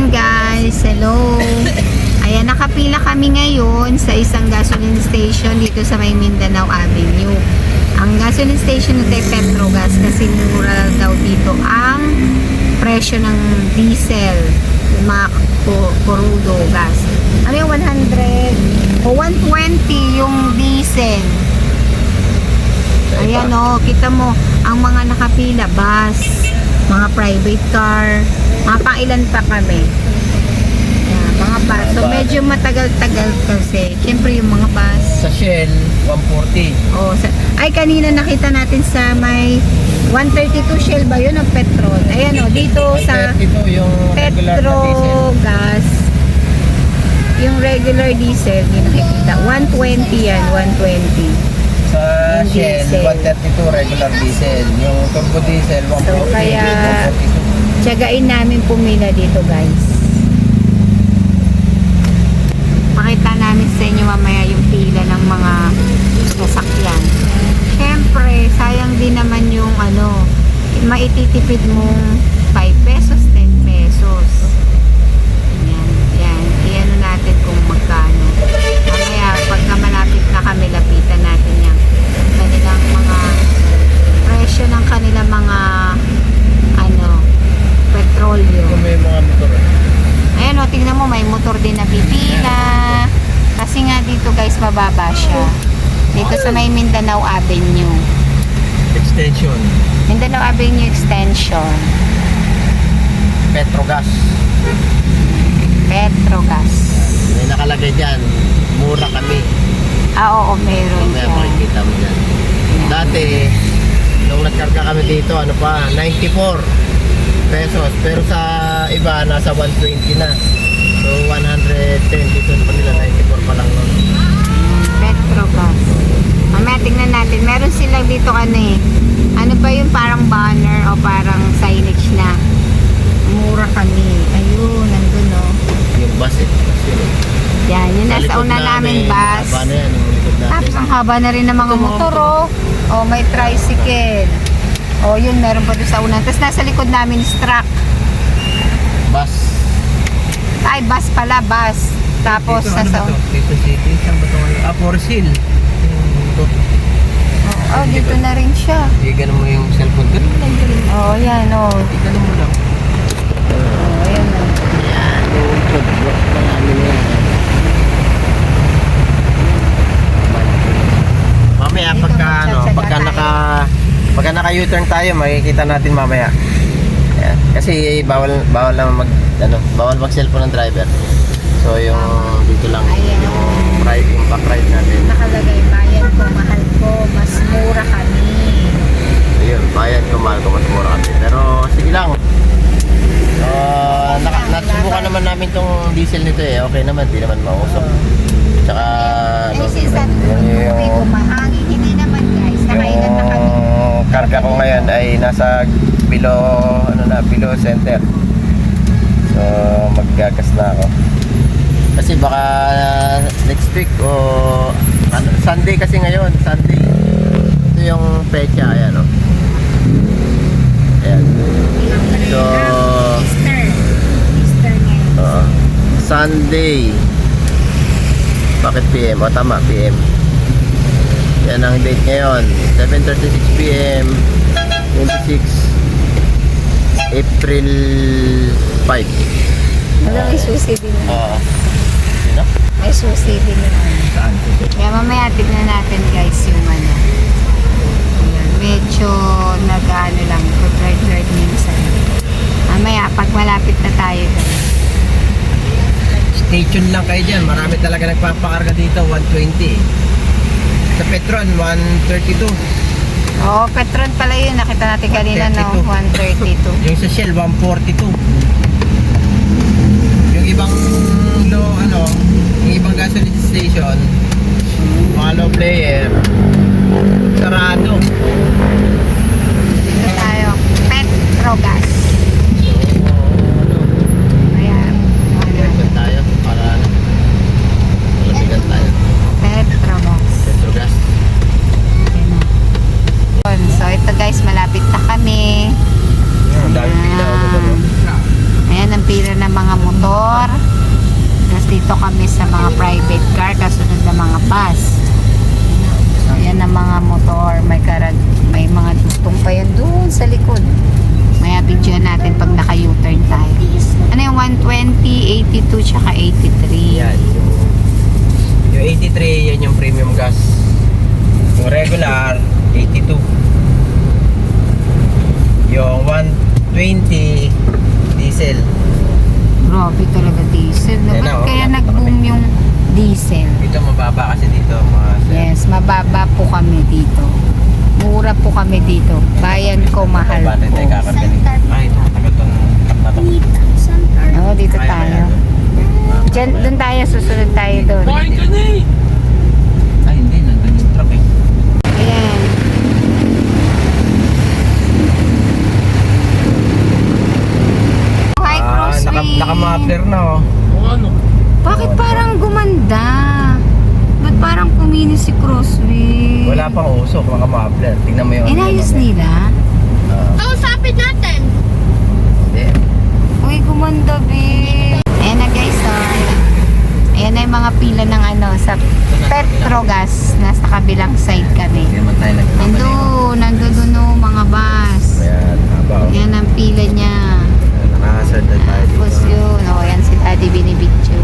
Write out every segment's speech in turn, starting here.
Ayan guys, hello. Ayan, nakapila kami ngayon sa isang gasoline station dito sa may Mindanao Avenue. Ang gasoline station nito ay Petrogas kasi mura daw dito ang presyo ng diesel, yung mga crudo gas. Ano yung 100 o 120 yung diesel. Ayan o, kita mo ang mga nakapila, bus, mga private car, mga pailan pa kami. Ayan, mga bus. So medyo matagal-tagal kasi. Siyempre yung mga bus. Sa Shell, 140. Oh, ay kanina nakita natin sa may 132 Shell ba yun o petrol? Ayan o, dito sa 132 yung regular na diesel. Petrogas. Yung regular diesel, hindi nakikita. 120 yan, 120. Sa Yung Shell, diesel. 132 regular diesel. Yung turbo diesel, 140. So, kaya tiyagain namin pumila dito guys. Pakita namin sa inyo mamaya yung pila ng mga sasakyan. Siyempre, sayang din naman yung ano, maititipid mong 5 pesos, 10 pesos. Yan, yan. Iyan natin kung magkano. Mamaya, pagka malapit na kami, lapitan natin yung kanilang mga presyo ng kanilang mga ano, petrolyo. Kung may mga motor. Ayan o, tingnan mo, may motor din na pipila. Kasi nga dito guys, mababa siya. Dito sa may Mindanao Avenue. Extension. Mindanao Avenue Extension. Petrogas. Petrogas. May nakalagay dyan, mura kami. Oo, meron Mamaya siya. makikita mo dyan. Dati, nung nagkarga kami dito, ano pa, 94 pesos. Pero sa iba, nasa 120 na. So, 110 dito pa nila, 94 pa lang nun. Petrogas. Mamaya tingnan natin. Meron silang dito ano eh. Ano ba yung parang banner o parang signage na mura kami. Ayun, nandun o. Yung bus eh. Bus yun eh. Yan, yun Sa nasa likod una namin bus. haba na yan, yung likod namin. Tapos ang haba na rin ng mga motor oh. Oh, may tricycle. Oh, yun, meron pa doon sa unan. Tapos nasa likod namin is truck. Bus. Ay, bus pala, bus. Tapos Dito, nasa... ano ba to? Dito City. Saan ba ito? Forest Hill. Oh, dito na rin siya. Ganun mo yung cellphone. Ganun lang, ganun. Oh, yan oh. Ganun mo lang. Oh, ayan oh. Yan. Yung footblock pa namin yan. Mamaya Dito pagka ano, magtsatsaga pagka naka U-turn tayo, makikita natin mamaya. Ayan. Kasi bawal naman bawal mag-cellphone ng driver. So yung dito lang Ayan. yung back ride natin. Nakalagay, bayan ko, mahal ko, mas mura kami. Ayun, bayad ko, mahal ko, mas mura kasi. Pero sige lang. Nasubukan naman namin tong diesel nito eh. Okay naman, di naman mausok. Tsaka Eh, sinsan, may kumahangin. Hindi naman guys, nakailan na kami. yung karga ko ngayon ay nasa below center. So maggagas na ako. Kasi baka next week o Sunday kasi ngayon, Sunday. Ito yung pecha, ayan o. Ayan. So, Easter ngayon. Sunday. Bakit PM? O tama, PM. Yan ang date ngayon. 7:36 PM 26 April 5. Ano, may susi din yun. Sino? May susi din yun. Saan? Kaya mamaya tignan natin guys yung ano. Ayan, medyo nag-ano lang, hard minsan. Mamaya pag malapit na tayo guys. Stay tuned lang kayo dyan. Marami talaga nagpapakarga dito. 120. Sa Petron, 132. Oo, Petron pala yun. Nakita natin kanina no, 132. Yung sa Shell, 142. Yung ibang yung ibang gasoline station, mga low player, sarado. Dito tayo. Petrogas. Ayan. Diretso tayo para malapitan tayo. Petrogas. Petrogas. Ayan. So ito guys, malapit na kami. Ang dami pila. motor. Tapos dito kami sa mga private car, kasunod na mga bus. So, yan ang mga motor. May mga dugtong pa yan doon sa likod. Maya video natin pag naka-U-turn tayo. Ano yung 120, 82, tsaka 83? Yan. Yung 83, yan yung premium gas. Yung regular, 82. Yung 120, diesel. Grabe talaga diesel. No? Ayan na, Ba't oh, kaya lapit na nag-boom kami. yung diesel? Dito mababa kasi dito mga sir. Yes, mababa po kami dito. Mura po kami dito. Bayan ko, mahal Mababa tayo po. kakagaling. Ito, matagal tong tap na to. Oo, dito Kaya tayo. kaya. Diyan, doon tayo, susunod tayo doon. Ay, hindi. Nandun yung truck eh. Ayan. Hi, Crossway. Naka-muffler na oh. Bakit parang gumanda? Ba't parang kuminis si Crossway? Wala pang usok, naka-muffler. Tingnan mo yung... Inayos nila? Kausapin natin. Hindi. Uy, gumanda, be. Ayan na, guys, oh. Ayan na yung mga pila ng ano, sa Petrogas. Nasa kabilang side kami. Hindi naman tayo nagkamali. Nandun oh, mga bus. Ayan, haba oh. Ayan ang pila niya. Nakahasard na tayo dito. Tapos yun, oh, ayan si Daddy binibidyo.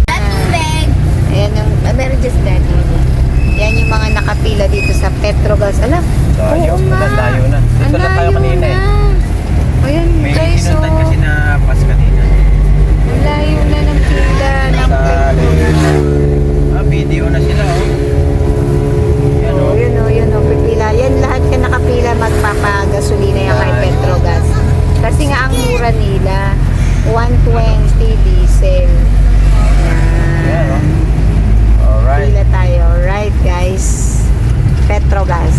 Tubig. Ayan yung, meron just Daddy. Yan yung mga nakapila dito sa Petrogas. Alam, Layo, oo nga. layo na. Dito Ang na tayo layo kanina na. eh. Ayan, May guys, oh. sinundan kasi na pas kanina. Ang layo na ng pila ng Petrogas. Video na sila oh. Yan Oh, oh. yun oh, pipila. Yan lahat ka nakapila magpapagasolina yan kay Petrogas. Kasi nga ang mura nila, 120 diesel. Yan Yan. oh. Alright. Pila tayo. Right, guys. Petrogas.